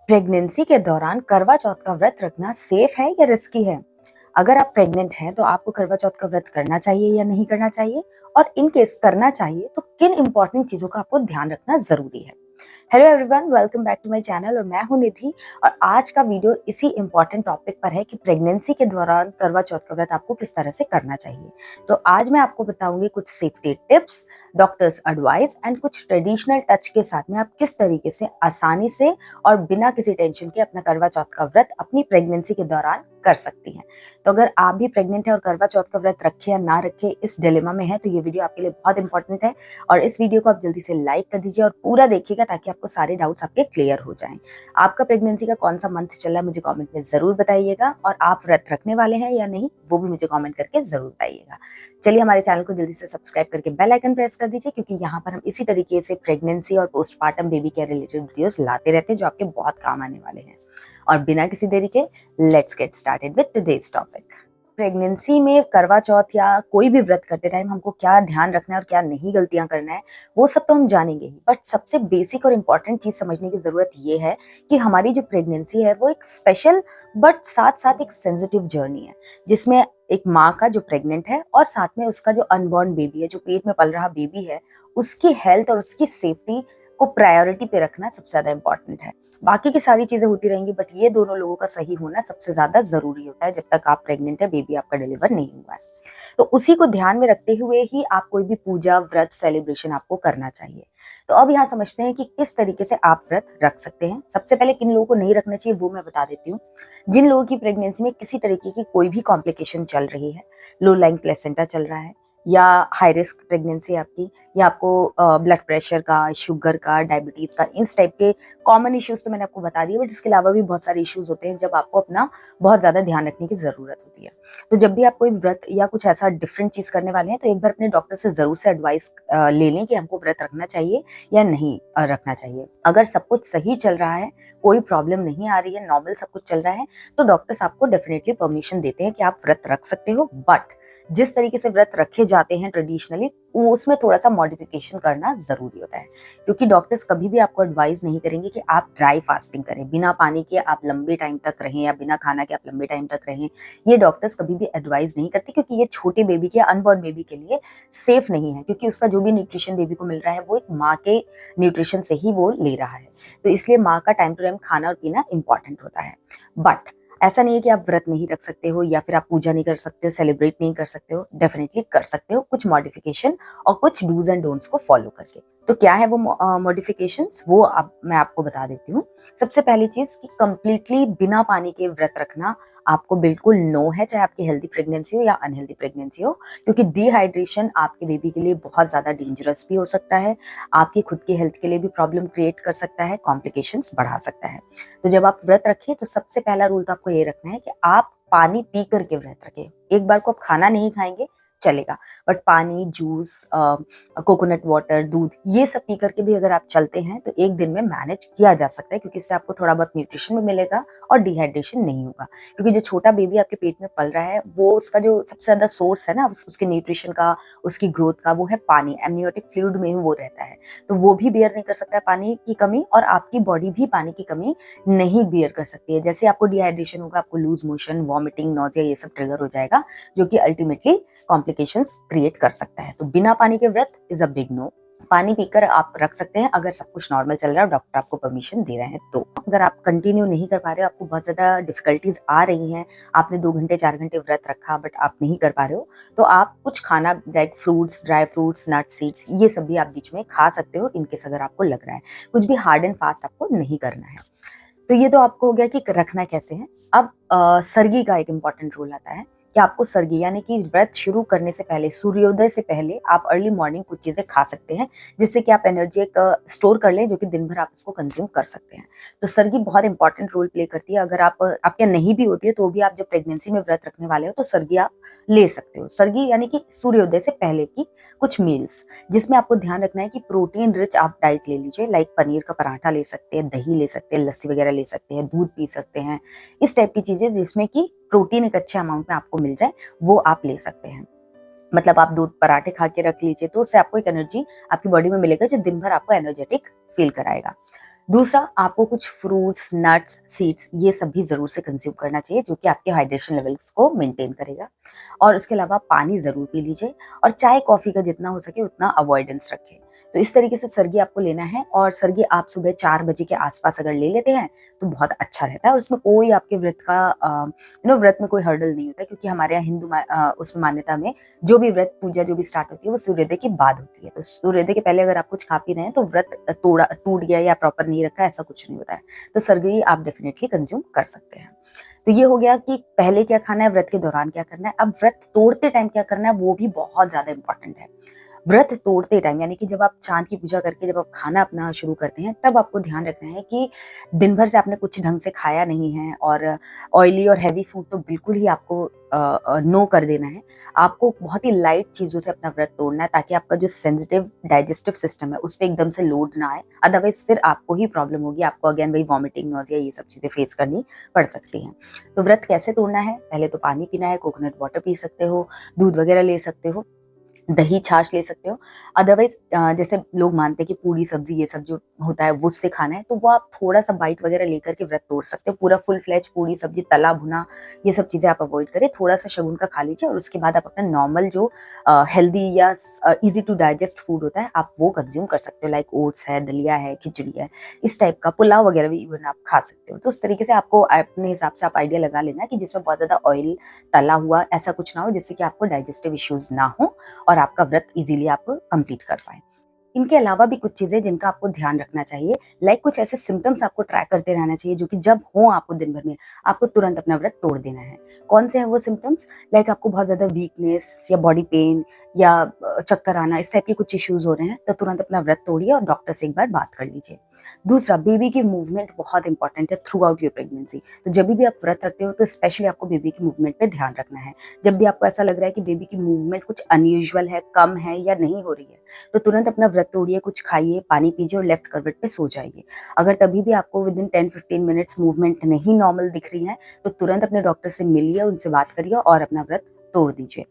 Pregnancy के दौरान करवा चौथ का व्रत रखना सेफ है या रिस्की है? अगर आप प्रेग्नेंट हैं तो आपको करवा चौथ का व्रत करना चाहिए या नहीं करना चाहिए? और इन केस करना चाहिए तो किन इंपॉर्टेंट चीजों का आपको ध्यान रखना जरूरी है? Hello everyone, welcome back to my channel और मैं हूं निधि। और आज का वीडियो इसी इंपॉर्टेंट टॉपिक पर है कि प्रेगनेंसी के दौरान करवा चौथ का व्रत आपको किस तरह से करना चाहिए। तो आज मैं आपको बताऊंगी कुछ safety tips, doctors advice and कुछ ट्रेडिशनल टच के साथ में आप किस तरीके से आसानी से और बिना किसी टेंशन के अपना करवा चौथ का व्रत अपनी प्रेगनेंसी के दौरान कर सकती हैं। तो अगर आप भी प्रेग्नेंट हैं और करवा चौथ का व्रत रखे या ना रखे इस डिलेमा में है तो ये वीडियो आपके लिए बहुत इंपॉर्टेंट है। और इस वीडियो को आप जल्दी से लाइक कर दीजिए और पूरा देखिएगा ताकि आपको सारे डाउट्स आपके क्लियर हो जाएं। आपका प्रेगनेंसी का कौन सा मंथ चल रहा है मुझे कमेंट में जरूर बताइएगा, और आप व्रत रखने वाले हैं या नहीं वो भी मुझे कमेंट करके जरूर बताइएगा। चलिए हमारे चैनल को जल्दी से सब्सक्राइब करके बेल आइकन प्रेस कर दीजिए, क्योंकि यहाँ पर हम इसी तरीके से प्रेगनेंसी और postmortem baby care related videos लाते रहते हैं जो आपके बहुत काम आने वाले हैं। और बिना किसी देरी के let's get started with today's topic. Pregnancy में करवा चौथ या कोई भी व्रत करते टाइम हमको क्या ध्यान रखना है और क्या नहीं गलतियां करना है वो सब तो हम जानेंगे ही, बट सबसे बेसिक और इम्पोर्टेंट चीज समझने की जरूरत ये है कि हमारी जो प्रेगनेंसी है वो एक स्पेशल बट साथ साथ एक सेंसिटिव जर्नी है, जिसमें एक माँ का जो प्रेग्नेंट है और साथ में उसका जो अनबॉर्न बेबी है, जो पेट में पल रहा बेबी है, उसकी हेल्थ और उसकी सेफ्टी को प्रायोरिटी पे रखना सबसे ज्यादा इंपॉर्टेंट है। बाकी की सारी चीजें होती रहेंगी बट ये दोनों लोगों का सही होना सबसे ज्यादा जरूरी होता है जब तक आप प्रेग्नेंट है, बेबी आपका डिलीवर नहीं हुआ है। तो उसी को ध्यान में रखते हुए ही आप कोई भी पूजा व्रत सेलिब्रेशन आपको करना चाहिए। तो अब यहाँ समझते हैं कि किस तरीके से आप व्रत रख सकते हैं। सबसे पहले किन लोगों को नहीं रखना चाहिए वो मैं बता देती हूँ। जिन लोगों की प्रेगनेंसी में किसी तरीके की कोई भी कॉम्प्लिकेशन चल रही है, लो लाइंग प्लेसेंटा चल रहा है, या हाई रिस्क प्रेगनेंसी आपकी, या आपको ब्लड प्रेशर का, शुगर का, डायबिटीज का, इस टाइप के कॉमन इश्यूज तो मैंने आपको बता दिए, बट इसके अलावा भी बहुत सारे इश्यूज होते हैं जब आपको अपना बहुत ज्यादा ध्यान रखने की जरूरत होती है। तो जब भी आप कोई व्रत या कुछ ऐसा डिफरेंट चीज करने वाले हैं तो एक बार अपने डॉक्टर से जरूर से एडवाइस ले लें कि हमको व्रत रखना चाहिए या नहीं रखना चाहिए। अगर सब कुछ सही चल रहा है, कोई प्रॉब्लम नहीं आ रही है, नॉर्मल सब कुछ चल रहा है, तो डॉक्टर्स आपको डेफिनेटली परमिशन देते हैं कि आप व्रत रख सकते हो। बट जिस तरीके से व्रत रखे जाते हैं ट्रेडिशनली उसमें थोड़ा सा मॉडिफिकेशन करना जरूरी होता है, क्योंकि डॉक्टर्स कभी भी आपको एडवाइस नहीं करेंगे कि आप ड्राई फास्टिंग करें, बिना पानी के आप लंबे टाइम तक रहें या बिना खाना के आप लंबे टाइम तक रहें। ये डॉक्टर्स कभी भी एडवाइस नहीं करते, क्योंकि ये छोटे बेबी के, अनबॉर्न बेबी के लिए सेफ नहीं है, क्योंकि उसका जो भी न्यूट्रिशन बेबी को मिल रहा है वो एक माँ के न्यूट्रिशन से ही वो ले रहा है। तो इसलिए माँ का टाइम टू टाइम खाना और पीना इंपॉर्टेंट होता है। बट ऐसा नहीं है कि आप व्रत नहीं रख सकते हो या फिर आप पूजा नहीं कर सकते हो, सेलिब्रेट नहीं कर सकते हो, डेफिनेटली कर सकते हो कुछ मॉडिफिकेशन और कुछ डूज एंड डोंट्स को फॉलो करके। तो क्या है वो मॉडिफिकेशंस, वो अब मैं आपको बता देती हूँ। सबसे पहली चीज कि कंप्लीटली बिना पानी के व्रत रखना आपको बिल्कुल नो है, चाहे आपकी हेल्दी प्रेगनेंसी हो या अनहेल्दी प्रेगनेंसी हो, क्योंकि डिहाइड्रेशन आपके बेबी के लिए बहुत ज्यादा डेंजरस भी हो सकता है, आपकी खुद की हेल्थ के लिए भी प्रॉब्लम क्रिएट कर सकता है, कॉम्प्लिकेशंस बढ़ा सकता है। तो जब आप व्रत रखें तो सबसे पहला रूल तो आपको ये रखना है कि आप पानी पी करके व्रत रखें। एक बार को आप खाना नहीं खाएंगे चलेगा, बट पानी, जूस, कोकोनट वाटर, दूध, ये सब पी करके भी अगर आप चलते हैं तो एक दिन में मैनेज किया जा सकता है, क्योंकि इससे आपको थोड़ा बहुत न्यूट्रिशन भी मिलेगा और डिहाइड्रेशन नहीं होगा। क्योंकि जो छोटा बेबी आपके पेट में पल रहा है वो उसका जो सबसे ज्यादा सोर्स है ना उसके न्यूट्रिशन का, उसकी ग्रोथ का, वो है पानी। एमनियोटिक फ्लूइड में ही वो रहता है, तो वो भी बियर नहीं कर सकता है पानी की कमी, और आपकी बॉडी भी पानी की कमी नहीं बियर कर सकती है। जैसे आपको डिहाइड्रेशन होगा, आपको लूज मोशन, वॉमिटिंग, नोजिया, ये सब ट्रिगर हो जाएगा, जो कि अल्टीमेटली कॉम्प्लिकेशंस क्रिएट कर सकता है। तो बिना पानी के व्रत इज अ बिग नो। पानी पीकर आप रख सकते हैं अगर सब कुछ नॉर्मल चल रहा है और डॉक्टर आपको परमिशन दे रहे हैं। तो अगर आप कंटिन्यू नहीं कर पा रहे हो, आपको बहुत ज्यादा डिफिकल्टीज आ रही हैं, आपने 2 घंटे 4 घंटे व्रत रखा बट आप नहीं कर पा रहे हो, तो आप कुछ खाना like fruits, dry fruits, nuts, seeds, ये सब भी आप बीच में खा सकते हो इनकेस अगर आपको लग रहा है। कुछ भी हार्ड एंड फास्ट आपको नहीं करना है। तो ये तो आपको हो गया कि रखना कैसे है। अब सरगी का एक इंपॉर्टेंट रोल आता है कि आपको सरगी यानी कि व्रत शुरू करने से पहले, सूर्योदय से पहले आप अर्ली मॉर्निंग कुछ चीजें खा सकते हैं, जिससे कि आप एनर्जी एक स्टोर कर लें, जो कि दिन भर आप इसको कंज्यूम कर सकते हैं। तो सरगी बहुत इंपॉर्टेंट रोल प्ले करती है। अगर आपके नहीं भी होती है तो भी आप जब प्रेगनेंसी में व्रत रखने वाले हो तो सरगी आप ले सकते हो। सरगी यानी कि सूर्योदय से पहले की कुछ मील्स, जिसमें आपको ध्यान रखना है कि प्रोटीन रिच आप डाइट ले लीजिए, लाइक पनीर का पराठा ले सकते हैं, दही ले सकते हैं, लस्सी वगैरह ले सकते हैं, दूध पी सकते हैं, इस टाइप की चीजें जिसमें कि प्रोटीन एक अच्छे अमाउंट में आपको मिल जाए, वो आप ले सकते हैं। मतलब आप 2 पराठे खा के रख लीजिए तो उससे आपको एक एनर्जी आपकी बॉडी में मिलेगा जो दिन भर आपको एनर्जेटिक फील कराएगा। दूसरा, आपको कुछ फ्रूट्स, नट्स, सीड्स ये सब भी ज़रूर से कंज़्यूम करना चाहिए, जो कि आपके हाइड्रेशन लेवल्स को मेंटेन करेगा। और उसके अलावा पानी ज़रूर पी लीजिए और चाय, कॉफ़ी का जितना हो सके उतना अवॉइडेंस रखें। तो इस तरीके से सरगी आपको लेना है और सरगी आप सुबह 4 बजे के आस-पास अगर ले लेते हैं, तो बहुत अच्छा रहता है और उसमें कोई आपके व्रत का व्रत में कोई हर्डल नहीं होता, क्योंकि हमारे यहाँ उसमें मान्यता में जो भी व्रत पूजा जो भी स्टार्ट होती है वो सूर्योदय के बाद होती है। तो सूर्योदय के पहले अगर आप कुछ खा पी रहे हैं तो व्रत टूट गया या प्रॉपर नहीं रखा, ऐसा कुछ नहीं होता है। तो सरगी आप डेफिनिटली कंज्यूम कर सकते हैं। तो ये हो गया कि पहले क्या खाना है, व्रत के दौरान क्या करना है। अब व्रत तोड़ते टाइम क्या करना है, वो भी बहुत ज़्यादा इम्पोर्टेंट है। व्रत तोड़ते टाइम यानी कि जब आप चाँद की पूजा करके जब आप खाना अपना शुरू करते हैं, तब आपको ध्यान रखना है कि दिन भर से आपने कुछ ढंग से खाया नहीं है और ऑयली और हेवी फूड तो बिल्कुल ही आपको नो कर देना है। आपको बहुत ही लाइट चीज़ों से अपना व्रत तोड़ना है, ताकि आपका जो सेंसिटिव डाइजेस्टिव सिस्टम है, उस पे एकदम से लोड ना आए। अदरवाइज़ फिर आपको ही प्रॉब्लम होगी, आपको अगेन वही वॉमिटिंग, नॉज़िया ये सब चीज़ें फेस करनी पड़ सकती हैं। तो व्रत कैसे तोड़ना है? पहले तो पानी पीना है, कोकोनट वाटर पी सकते हो, दूध वगैरह ले सकते हो, दही, छाछ ले सकते हो। अदरवाइज़ जैसे लोग मानते हैं कि पूड़ी, सब्ज़ी ये सब जो होता है वो उससे खाना है, तो वो आप थोड़ा-सा बाइट वग़ैरह लेकर के व्रत तोड़ सकते हो। पूरा फुल फ्लेज पूड़ी, सब्ज़ी, तला-भुना ये सब चीज़ें आप अवॉइड करें। थोड़ा-सा शगुन का खा लीजिए और उसके बाद आप अपना नॉर्मल जो हेल्दी या ईज़ी टू डाइजेस्ट फूड होता है, आप वो कंज़्यूम कर सकते हो। लाइक ओट्स है, दलिया है, खिचड़ी है, इस टाइप का पुलाव वग़ैरह भी इवन आप खा सकते हो। तो उस तरीके से आपको अपने हिसाब से आप आइडिया लगा लेना कि जिसमें बहुत ज़्यादा ऑयल, तला हुआ ऐसा कुछ ना हो, जिससे कि आपको डाइजेस्टिव इश्यूज़ ना हो और आपका व्रत इजीली आप कंप्लीट कर पाएँ। इनके अलावा भी कुछ चीज़ें जिनका आपको ध्यान रखना चाहिए, लाइक कुछ ऐसे सिम्पटम्स आपको ट्रैक करते रहना चाहिए जो कि जब हो आपको दिन भर में, आपको तुरंत अपना व्रत तोड़ देना है। कौन से हैं वो सिम्पटम्स? लाइक आपको बहुत ज़्यादा वीकनेस या बॉडी पेन या चक्कर आना, इस टाइप के कुछ इश्यूज़ हो रहे हैं, तो तुरंत अपना व्रत तोड़िए और डॉक्टर से एक बार बात कर लीजिए। दूसरा, बेबी की मूवमेंट बहुत इंपॉर्टेंट है थ्रू आउट योर प्रेगनेंसी। तो जब भी आप व्रत रखते हो तो स्पेशली आपको बेबी की मूवमेंट पे ध्यान रखना है। जब भी आपको ऐसा लग रहा है कि बेबी की मूवमेंट कुछ अनयूजुअल है, कम है या नहीं हो रही है, तो तुरंत अपना व्रत तोड़िए, कुछ खाइए, पानी पीजिए और लेफ्ट करवट पे सो जाइए। अगर तभी भी आपको विदिन 10-15 मिनट्स मूवमेंट नहीं नॉर्मल दिख रही है, तो तुरंत अपने डॉक्टर से मिलिए, उनसे बात करिए और अपना व्रत तोड़ दीजिए।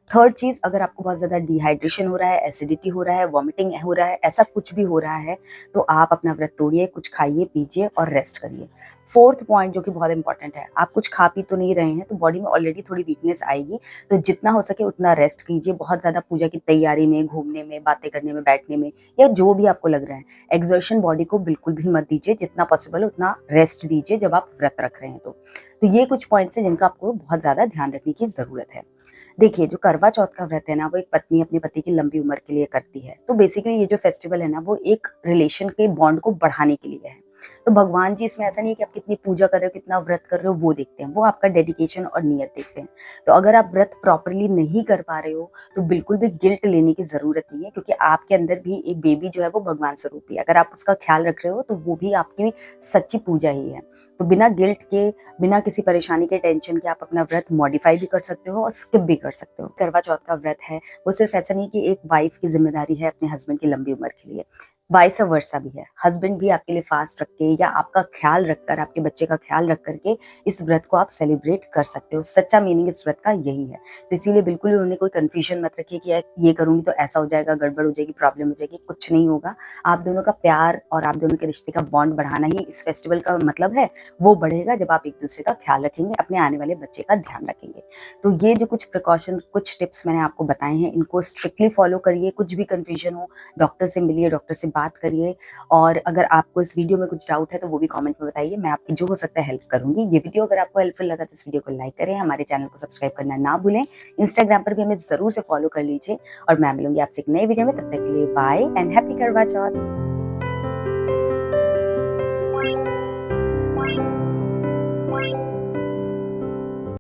थर्ड चीज़, अगर आपको बहुत ज़्यादा डिहाइड्रेशन हो रहा है, एसिडिटी हो रहा है, वॉमिटिंग हो रहा है, ऐसा कुछ भी हो रहा है, तो आप अपना व्रत तोड़िए, कुछ खाइए, पीजिए और रेस्ट करिए। फोर्थ पॉइंट जो कि बहुत इंपॉर्टेंट है, आप कुछ खा पी तो नहीं रहे हैं, तो बॉडी में ऑलरेडी थोड़ी वीकनेस आएगी, तो जितना हो सके उतना रेस्ट कीजिए। बहुत ज़्यादा पूजा की तैयारी में, घूमने में, बातें करने में, बैठने में या जो भी आपको लग रहा है, एक्सर्शन बॉडी को बिल्कुल भी मत दीजिए। जितना पॉसिबल है उतना रेस्ट दीजिए जब आप व्रत रख रहे हैं तो। तो ये कुछ पॉइंट्स हैं जिनका आपको बहुत ज़्यादा ध्यान रखने की ज़रूरत है। देखिए, जो करवा चौथ का व्रत है ना, वो एक पत्नी अपने पति की लंबी उम्र के लिए करती है। तो बेसिकली ये जो फेस्टिवल है ना, वो एक रिलेशन के बॉन्ड को बढ़ाने के लिए है। तो भगवान जी इसमें ऐसा नहीं है कि आप कितनी पूजा कर रहे हो, कितना व्रत कर रहे हो, वो देखते हैं। वो आपका डेडिकेशन और नियत देखते हैं। तो अगर आप व्रत प्रॉपर्ली नहीं कर पा रहे हो, तो बिल्कुल भी गिल्ट लेने की ज़रूरत नहीं है, क्योंकि आपके अंदर भी एक बेबी जो है वो भगवान स्वरूप ही है। अगर आप उसका ख्याल रख रहे हो, तो वो भी आपकी सच्ची पूजा ही है। तो बिना गिल्ट के, बिना किसी परेशानी के, टेंशन के आप अपना व्रत मॉडिफाई भी कर सकते हो और स्किप भी कर सकते हो। करवा चौथ का व्रत है, वो सिर्फ ऐसा नहीं कि एक वाइफ की ज़िम्मेदारी है अपने हस्बैंड की लंबी उम्र के लिए, वाइस वर्सा भी है। हस्बैंड भी आपके लिए फास्ट रख के या आपका ख्याल रखकर, आपके बच्चे का ख्याल रख करके इस व्रत को आप सेलिब्रेट कर सकते हो। सच्चा मीनिंग इस व्रत का यही है। तो इसीलिए बिल्कुल भी उन्हें कोई कन्फ्यूजन मत रखिए कि यार ये करूँगी तो ऐसा हो जाएगा, गड़बड़ हो जाएगी, प्रॉब्लम हो जाएगी, कुछ नहीं होगा। आप दोनों का प्यार और आप दोनों के रिश्ते का बॉन्ड बढ़ाना ही इस फेस्टिवल का मतलब है। वो बढ़ेगा जब आप एक-दूसरे का ख्याल रखेंगे, अपने आने वाले बच्चे का ध्यान रखेंगे। तो ये जो कुछ प्रिकॉशन, कुछ टिप्स मैंने आपको बताए हैं, इनको स्ट्रिक्टली फॉलो करिए। कुछ भी कन्फ्यूजन हो, डॉक्टर से मिलिए, डॉक्टर से बात करिए और अगर आपको इस वीडियो में कुछ डाउट है तो वो भी कमेंट में बताइए। मैं आपकी जो हो सकता है हेल्प करूँगी। ये वीडियो अगर आपको हेल्पफुल लगा तो इस वीडियो को लाइक करें, हमारे चैनल को सब्सक्राइब करना ना भूलें। इंस्टाग्राम पर भी हमें ज़रूर से फॉलो कर लीजिए और मैं मिलूँगी आपसे एक नई वीडियो में। तब तक के लिए बाय एंड हैप्पी करवा चौथ।